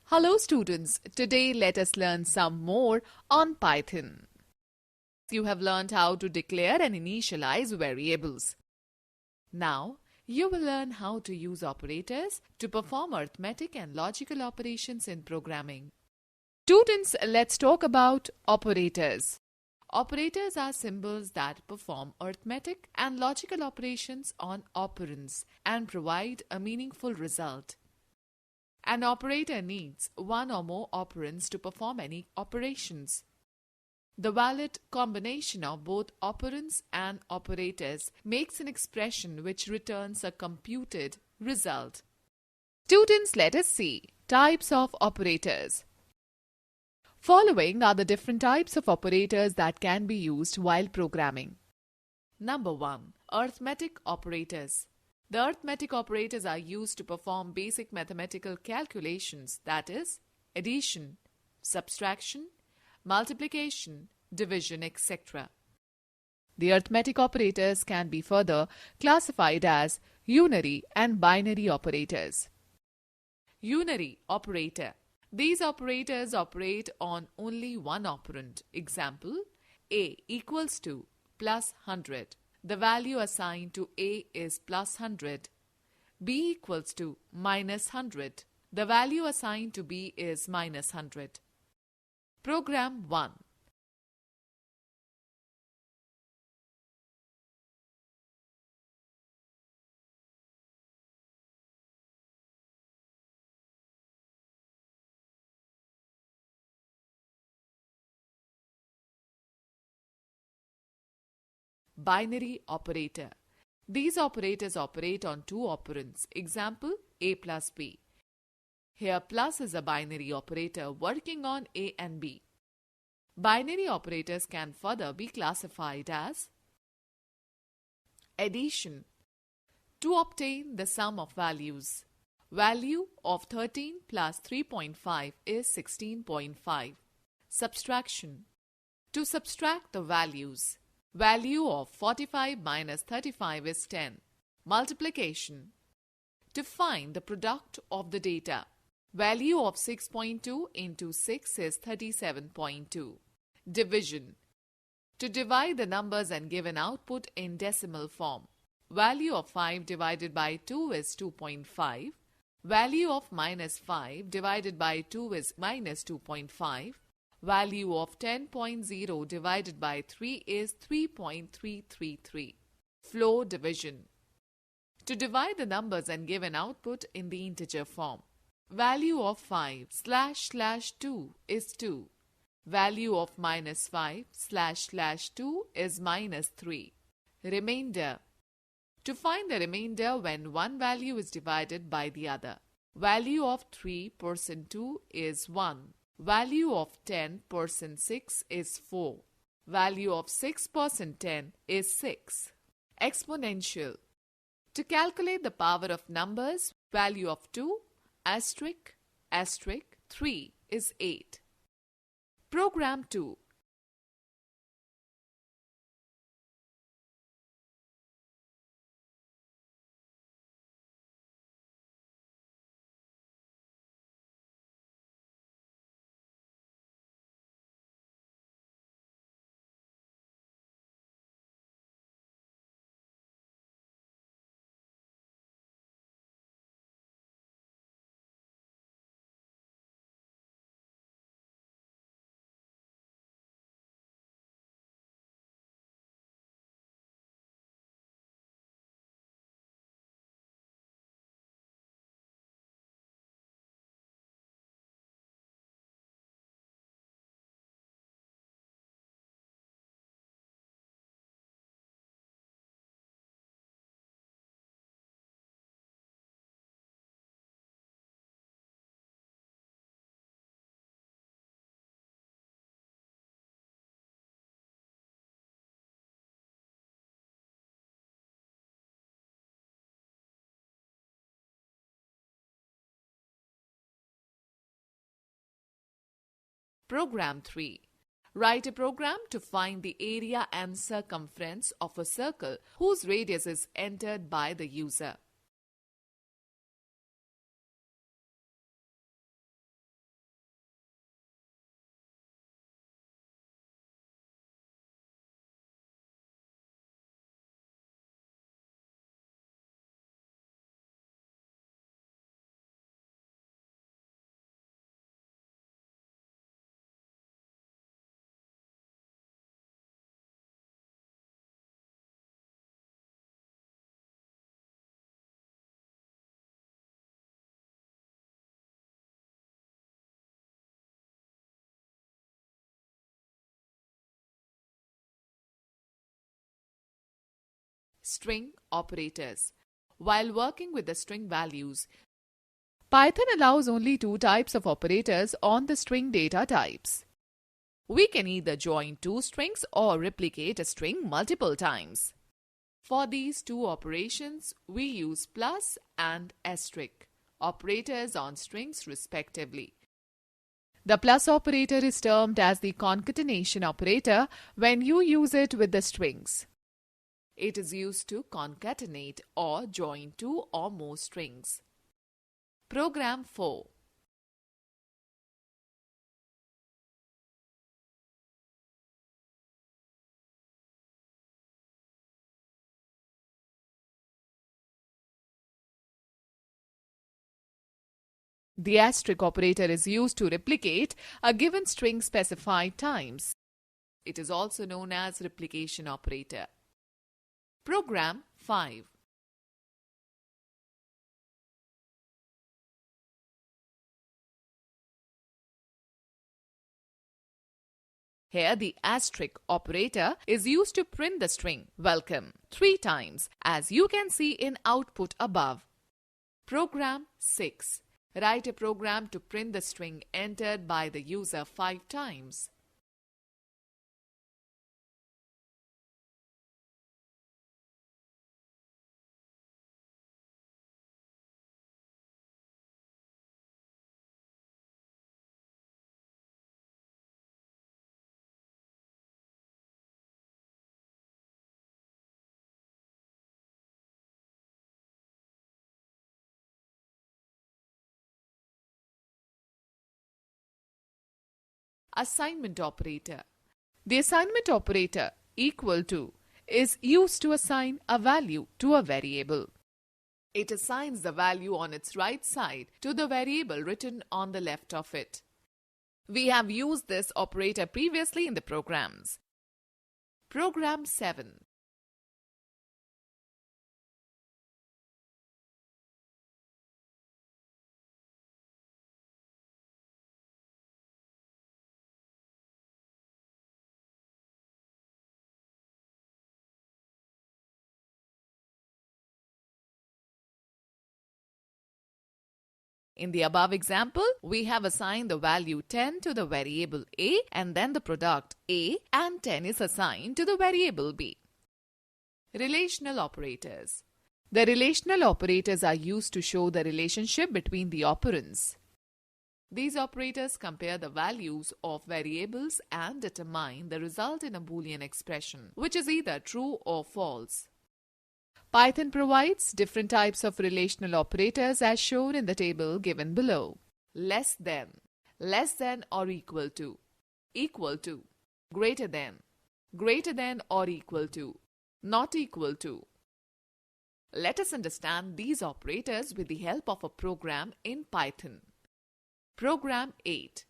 Hello students, today let us learn some more on Python. You have learned how to declare and initialize variables. Now, you will learn how to use operators to perform arithmetic and logical operations in programming. Students, let's talk about operators. Operators are symbols that perform arithmetic and logical operations on operands and provide a meaningful result. An operator needs one or more operands to perform any operations. The valid combination of both operands and operators makes an expression which returns a computed result. Students, let us see types of operators. Following are the different types of operators that can be used while programming. Number 1. Arithmetic operators. The arithmetic operators are used to perform basic mathematical calculations, that is, addition, subtraction, multiplication, division, etc. The arithmetic operators can be further classified as unary and binary operators. Unary operator. These operators operate on only one operand. Example, A equals to plus 100. The value assigned to A is plus 100. B equals to minus 100. The value assigned to B is minus 100. Program 1. Binary operator. These operators operate on two operands. Example, A plus B. Here plus is a binary operator working on A and B. Binary operators can further be classified as addition. To obtain the sum of values. Value of 13 plus 3.5 is 16.5. Subtraction. To subtract the values. Value of 45 minus 35 is 10. Multiplication. To find the product of the data. Value of 6.2 into 6 is 37.2. Division. To divide the numbers and give an output in decimal form. Value of 5 divided by 2 is 2.5. Value of minus 5 divided by 2 is minus 2.5. Value of 10.0 divided by 3 is 3.333. Flow division. To divide the numbers and give an output in the integer form. Value of 5 / 2 is 2. Value of minus 5 / 2 is minus 3. Remainder. To find the remainder when one value is divided by the other. Value of 3% 2 is 1. Value of 10% 6 is 4. Value of 6% 10 is 6. Exponential. To calculate the power of numbers, value of 2 asterisk 3 is 8. Program 2. Program 3. Write a program to find the area and circumference of a circle whose radius is entered by the user. String operators. While working with the string values, Python allows only two types of operators on the string data types. We can either join two strings or replicate a string multiple times. For these two operations, we use plus and asterisk operators on strings respectively. The plus operator is termed as the concatenation operator when you use it with the strings. It is used to concatenate or join two or more strings. Program 4. The asterisk operator is used to replicate a given string specified times. It is also known as replication operator. Program 5. Here the asterisk operator is used to print the string welcome 3 times, as you can see in output above. Program 6. Write a program to print the string entered by the user 5 times. Assignment operator. The assignment operator equal to is used to assign a value to a variable. It assigns the value on its right side to the variable written on the left of it. We have used this operator previously in the programs. Program 7. In the above example, we have assigned the value 10 to the variable a, and then the product a and 10 is assigned to the variable b. Relational operators. The relational operators are used to show the relationship between the operands. These operators compare the values of variables and determine the result in a Boolean expression, which is either true or false. Python provides different types of relational operators as shown in the table given below. Less than or equal to, greater than or equal to, not equal to. Let us understand these operators with the help of a program in Python. Program 8.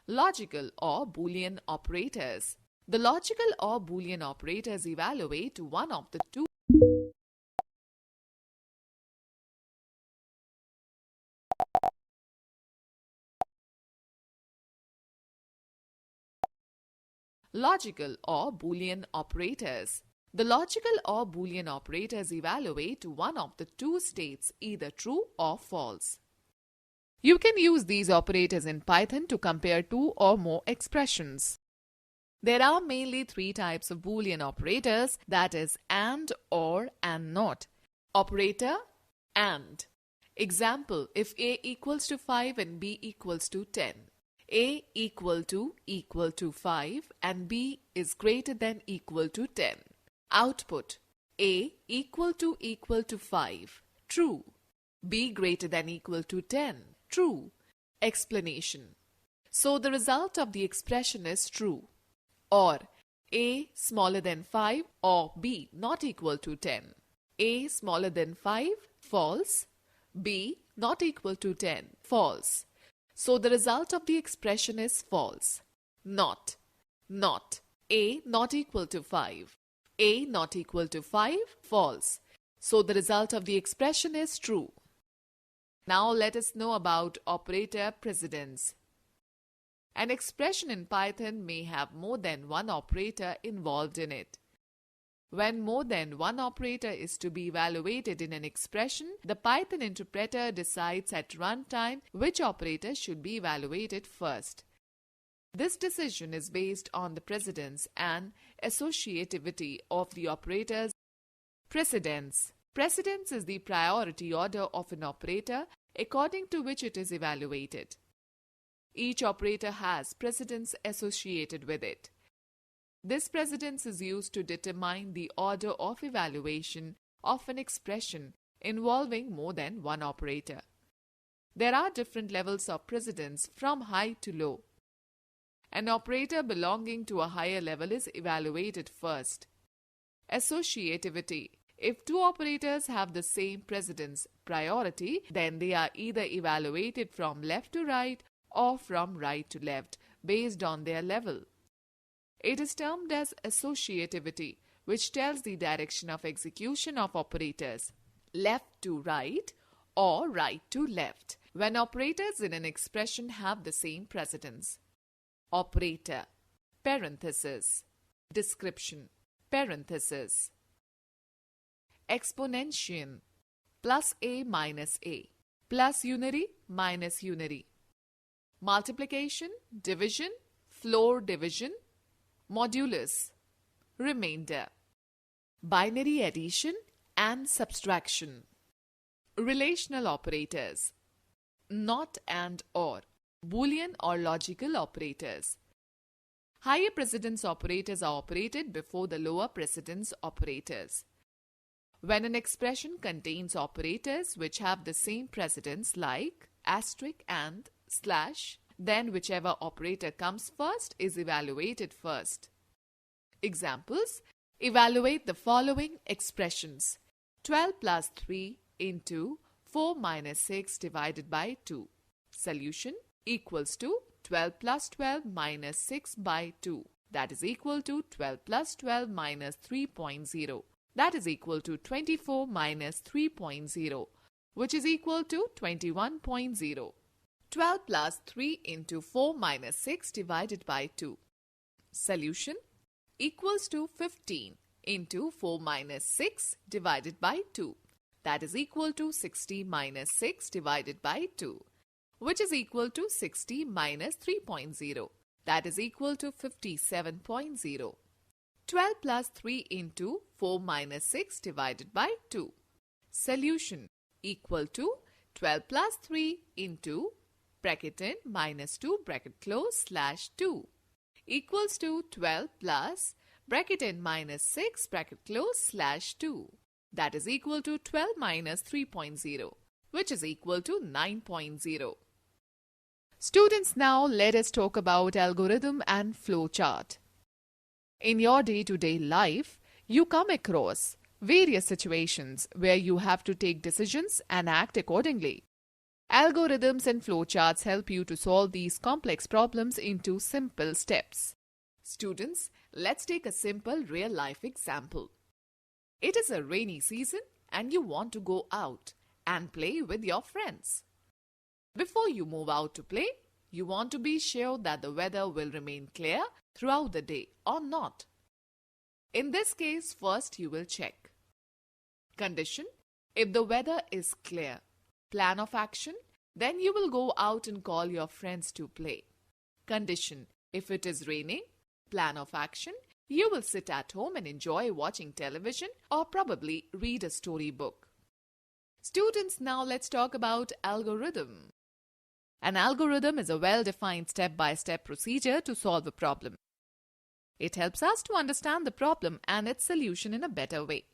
Logical or Boolean operators. The logical or Boolean operators evaluate one of the two logical or Boolean operators. The logical or Boolean operators evaluate one of the two states, either true or false. You can use these operators in Python to compare two or more expressions. There are mainly three types of Boolean operators, that is AND, OR, and NOT. Operator AND. Example, if A equals to 5 and B equals to 10. A equal to 5 and B is greater than equal to 10. Output A equal to 5. True. B greater than equal to 10. True. Explanation. So the result of the expression is true. Or A smaller than 5 or B not equal to 10. A smaller than 5, false. B not equal to 10, false. So the result of the expression is false. Not. A not equal to 5. A not equal to 5, false. So the result of the expression is true. Now let us know about operator precedence. An expression in Python may have more than one operator involved in it. When more than one operator is to be evaluated in an expression, the Python interpreter decides at runtime which operator should be evaluated first. This decision is based on the precedence and associativity of the operators. Precedence. Precedence is the priority order of an operator according to which it is evaluated. Each operator has precedence associated with it. This precedence is used to determine the order of evaluation of an expression involving more than one operator. There are different levels of precedence from high to low. An operator belonging to a higher level is evaluated first. Associativity. If two operators have the same precedence priority, then they are either evaluated from left to right or from right to left based on their level. It is termed as associativity, which tells the direction of execution of operators, left to right or right to left, when operators in an expression have the same precedence. Operator, parenthesis, description, parenthesis. Exponentiation, plus a minus a, plus unary minus unary. Multiplication, division, floor division, modulus, remainder. Binary addition and subtraction. Relational operators, not and or, Boolean or logical operators. Higher precedence operators are operated before the lower precedence operators. When an expression contains operators which have the same precedence like asterisk and slash, then whichever operator comes first is evaluated first. Examples: evaluate the following expressions. 12 plus 3 into 4 minus 6 divided by 2. Solution equals to 12 plus 12 minus 6 by 2. That is equal to 12 plus 12 minus 3.0. That is equal to 24 minus 3.0, which is equal to 21.0. 12 plus 3 into 4 minus 6 divided by 2. Solution equals to 15 into 4 minus 6 divided by 2. That is equal to 60 minus 6 divided by 2, which is equal to 60 minus 3.0. That is equal to 57.0. 12 plus 3 into 4 minus 6 divided by 2. Solution equal to 12 plus 3 into bracket in minus 2 bracket close slash 2 equals to 12 plus bracket in minus 6 bracket close slash 2. That is equal to 12 minus 3.0, which is equal to 9.0. Students, now let us talk about algorithm and flowchart. In your day-to-day life, you come across various situations where you have to take decisions and act accordingly. Algorithms and flowcharts help you to solve these complex problems into simple steps. Students, let's take a simple real-life example. It is a rainy season and you want to go out and play with your friends. Before you move out to play, you want to be sure that the weather will remain clear throughout the day or not. In this case, first you will check. Condition: if the weather is clear. Plan of action: then you will go out and call your friends to play. Condition: if it is raining. Plan of action: you will sit at home and enjoy watching television or probably read a storybook. Students, now let's talk about algorithm. An algorithm is a well-defined step-by-step procedure to solve a problem. It helps us to understand the problem and its solution in a better way.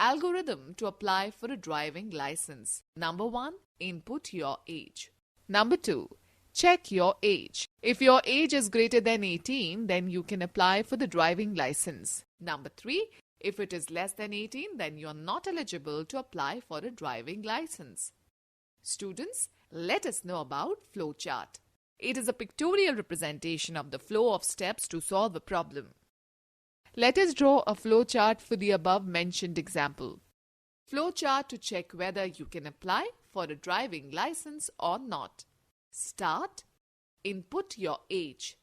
Algorithm to apply for a driving license. Number 1. Input your age. Number 2. Check your age. If your age is greater than 18, then you can apply for the driving license. Number 3. If it is less than 18, then you are not eligible to apply for a driving license. Students, let us know about flowchart. It is a pictorial representation of the flow of steps to solve a problem. Let us draw a flowchart for the above mentioned example. Flowchart to check whether you can apply for a driving license or not. Start. Input your age.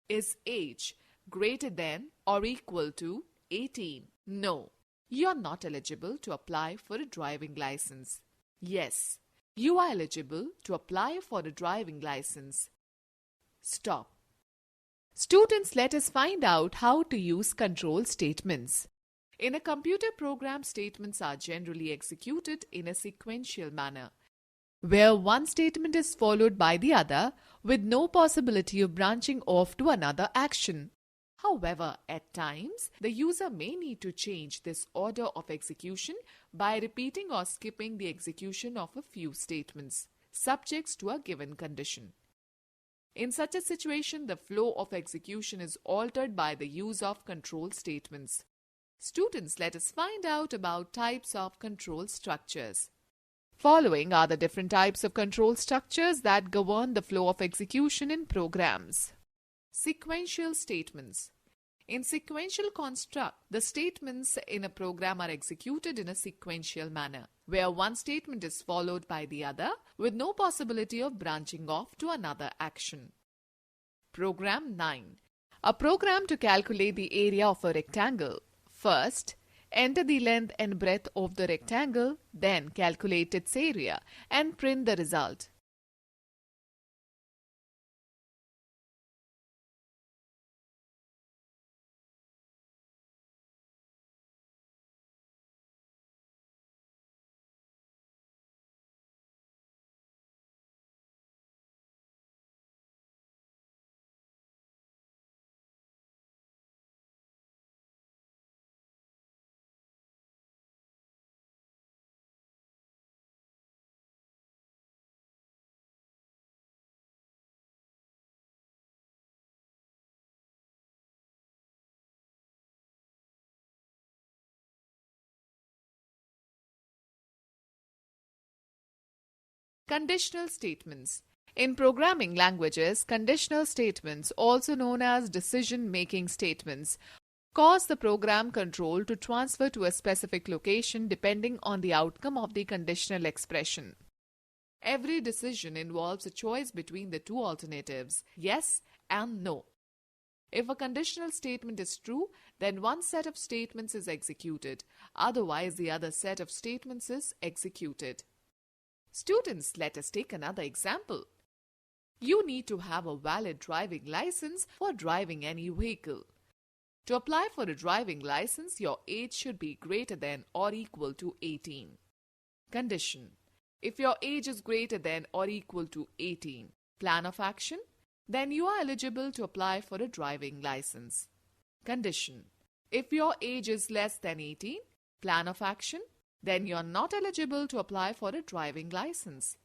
Is age greater than or equal to 18? No. You are not eligible to apply for a driving license. Yes. You are eligible to apply for a driving license. Stop. Students, let us find out how to use control statements. In a computer program, statements are generally executed in a sequential manner, where one statement is followed by the other with no possibility of branching off to another action. However, at times, the user may need to change this order of execution by repeating or skipping the execution of a few statements, subject to a given condition. In such a situation, the flow of execution is altered by the use of control statements. Students, let us find out about types of control structures. Following are the different types of control structures that govern the flow of execution in programs. Sequential statements. In sequential construct, the statements in a program are executed in a sequential manner, where one statement is followed by the other with no possibility of branching off to another action. Program 9. A program to calculate the area of a rectangle. First, enter the length and breadth of the rectangle, then calculate its area and print the result. Conditional statements. In programming languages, conditional statements, also known as decision-making statements, cause the program control to transfer to a specific location depending on the outcome of the conditional expression. Every decision involves a choice between the two alternatives, yes and no. If a conditional statement is true, then one set of statements is executed, otherwise the other set of statements is executed. Students, let us take another example. You need to have a valid driving license for driving any vehicle. To apply for a driving license, your age should be greater than or equal to 18. Condition. If your age is greater than or equal to 18, plan of action, then you are eligible to apply for a driving license. Condition. If your age is less than 18, plan of action, then you are not eligible to apply for a driving license.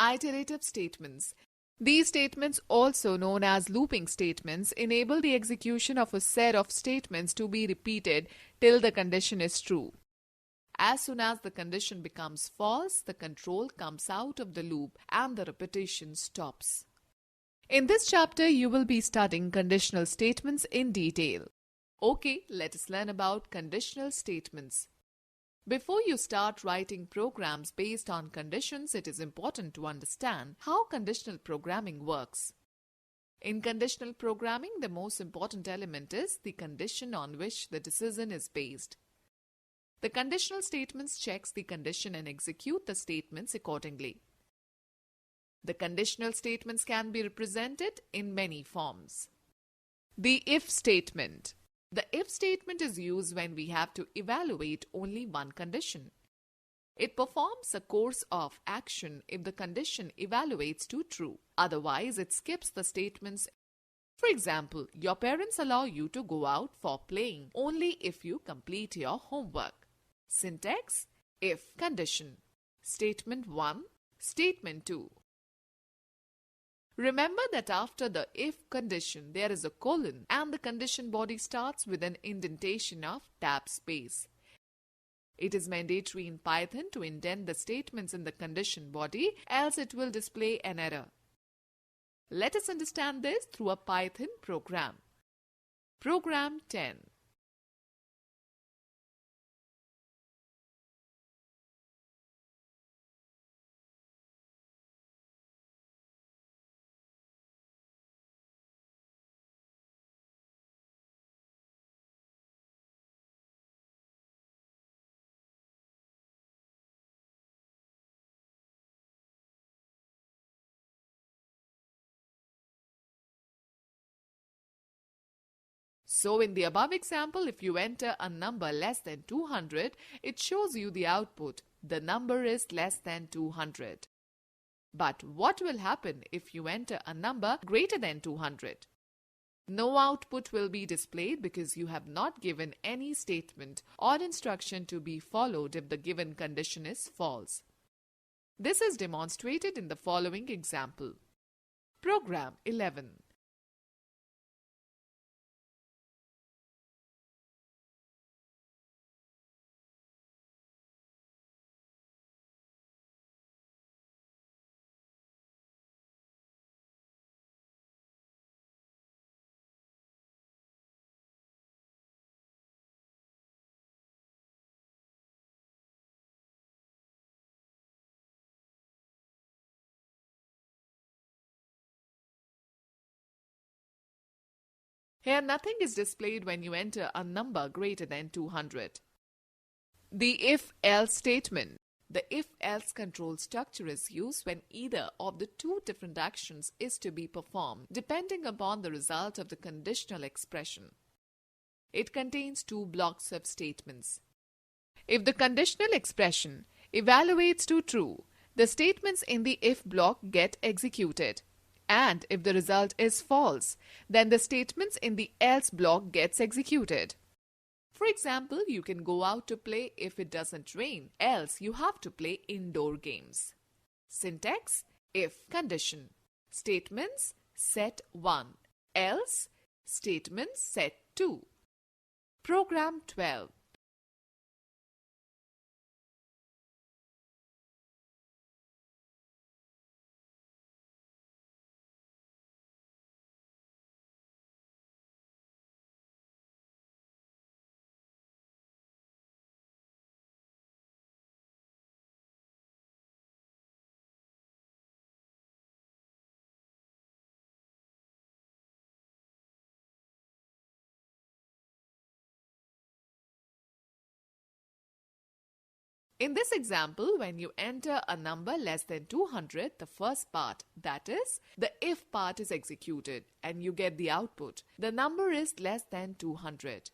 Iterative statements. These statements, also known as looping statements, enable the execution of a set of statements to be repeated till the condition is true. As soon as the condition becomes false, the control comes out of the loop and the repetition stops. In this chapter, you will be studying conditional statements in detail. Okay, let us learn about conditional statements. Before you start writing programs based on conditions, it is important to understand how conditional programming works. In conditional programming, the most important element is the condition on which the decision is based. The conditional statements checks the condition and execute the statements accordingly. The conditional statements can be represented in many forms. The if statement. The if statement is used when we have to evaluate only one condition. It performs a course of action if the condition evaluates to true. Otherwise, it skips the statements. For example, your parents allow you to go out for playing only if you complete your homework. Syntax: if condition. Statement 1, Statement 2. Remember that after the if condition there is a colon and the condition body starts with an indentation of tab space. It is mandatory in Python to indent the statements in the condition body, else it will display an error. Let us understand this through a Python program. Program 10. So in the above example, if you enter a number less than 200, it shows you the output. The number is less than 200. But what will happen if you enter a number greater than 200? No output will be displayed because you have not given any statement or instruction to be followed if the given condition is false. This is demonstrated in the following example. Program 11. Here nothing is displayed when you enter a number greater than 200. The if-else statement. The if-else control structure is used when either of the two different actions is to be performed depending upon the result of the conditional expression. It contains two blocks of statements. If the conditional expression evaluates to true, the statements in the if block get executed. And if the result is false, then the statements in the else block gets executed. For example, you can go out to play if it doesn't rain, else you have to play indoor games. Syntax: if condition. Statements: set 1, else statements set 2. Program 12. In this example, when you enter a number less than 200, the first part, that is, the if part is executed and you get the output. The number is less than 200.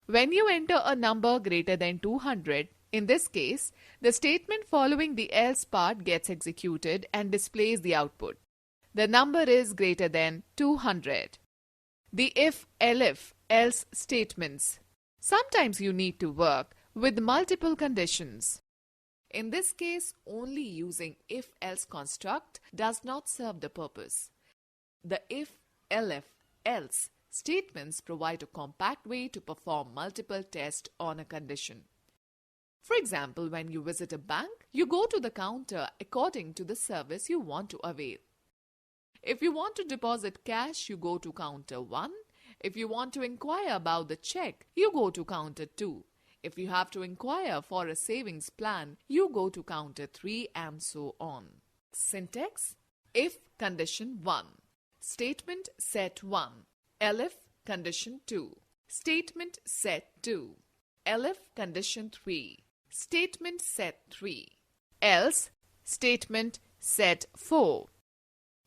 When you enter a number greater than 200, in this case, the statement following the else part gets executed and displays the output. The number is greater than 200. The if, elif, else statements. Sometimes you need to work with multiple conditions. In this case, only using if-else construct does not serve the purpose. The if, elif, else statements provide a compact way to perform multiple tests on a condition. For example, when you visit a bank, you go to the counter according to the service you want to avail. If you want to deposit cash, you go to counter 1. If you want to inquire about the check, you go to counter 2. If you have to inquire for a savings plan, you go to counter 3 and so on. Syntax: if condition 1. Statement set 1. Elif condition 2. Statement set 2. Elif condition 3. Statement set 3. Else statement set 4.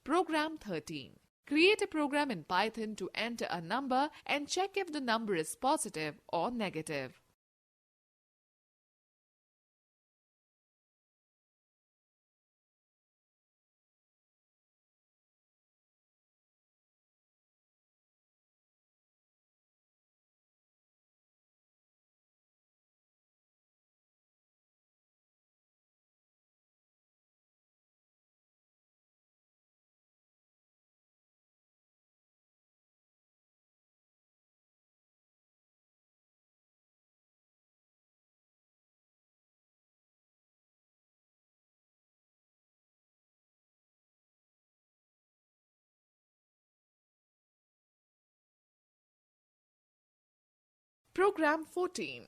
Program 13. Create a program in Python to enter a number and check if the number is positive or negative. Program 14.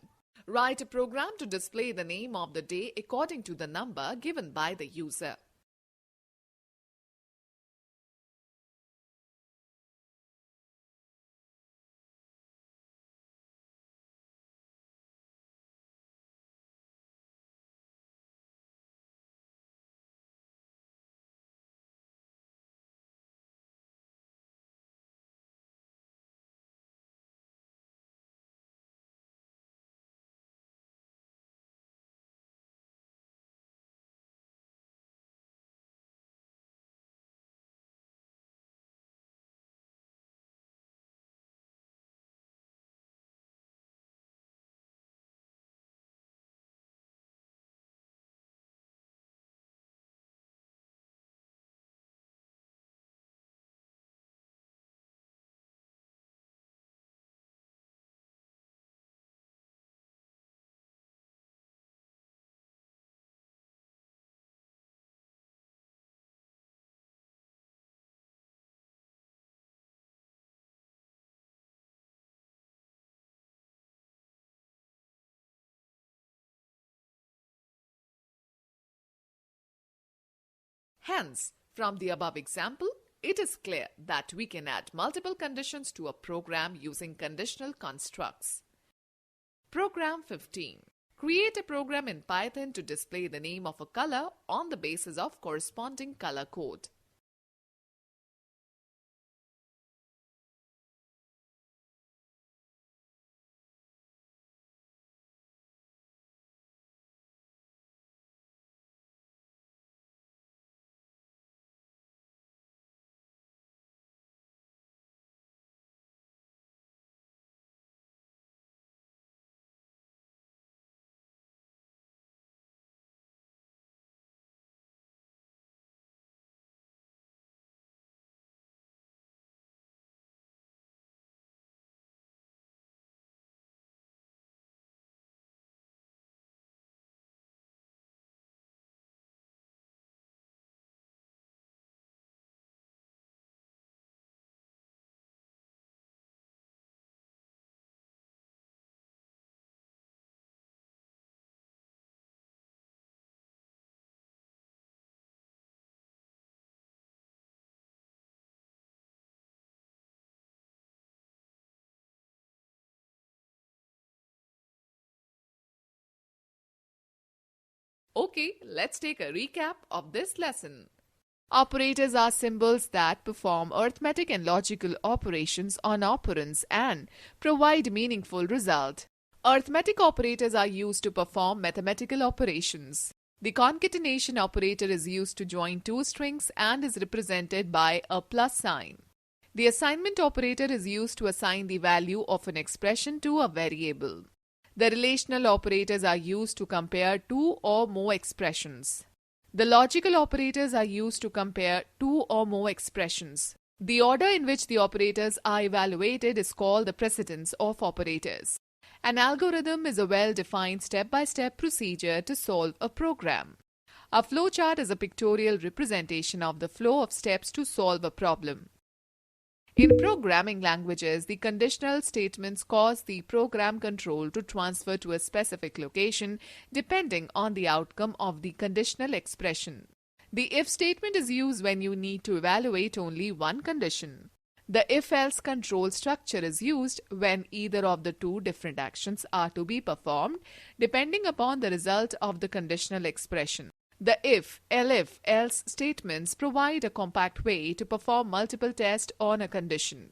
Write a program to display the name of the day according to the number given by the user. Hence, from the above example, it is clear that we can add multiple conditions to a program using conditional constructs. Program 15. Create a program in Python to display the name of a color on the basis of corresponding color code. Okay, let's take a recap of this lesson. Operators are symbols that perform arithmetic and logical operations on operands and provide meaningful result. Arithmetic operators are used to perform mathematical operations. The concatenation operator is used to join two strings and is represented by a plus sign. The assignment operator is used to assign the value of an expression to a variable. The relational operators are used to compare two or more expressions. The logical operators are used to compare two or more expressions. The order in which the operators are evaluated is called the precedence of operators. An algorithm is a well-defined step-by-step procedure to solve a program. A flowchart is a pictorial representation of the flow of steps to solve a problem. In programming languages, the conditional statements cause the program control to transfer to a specific location depending on the outcome of the conditional expression. The if statement is used when you need to evaluate only one condition. The if-else control structure is used when either of the two different actions are to be performed depending upon the result of the conditional expression. The if, elif, else statements provide a compact way to perform multiple tests on a condition.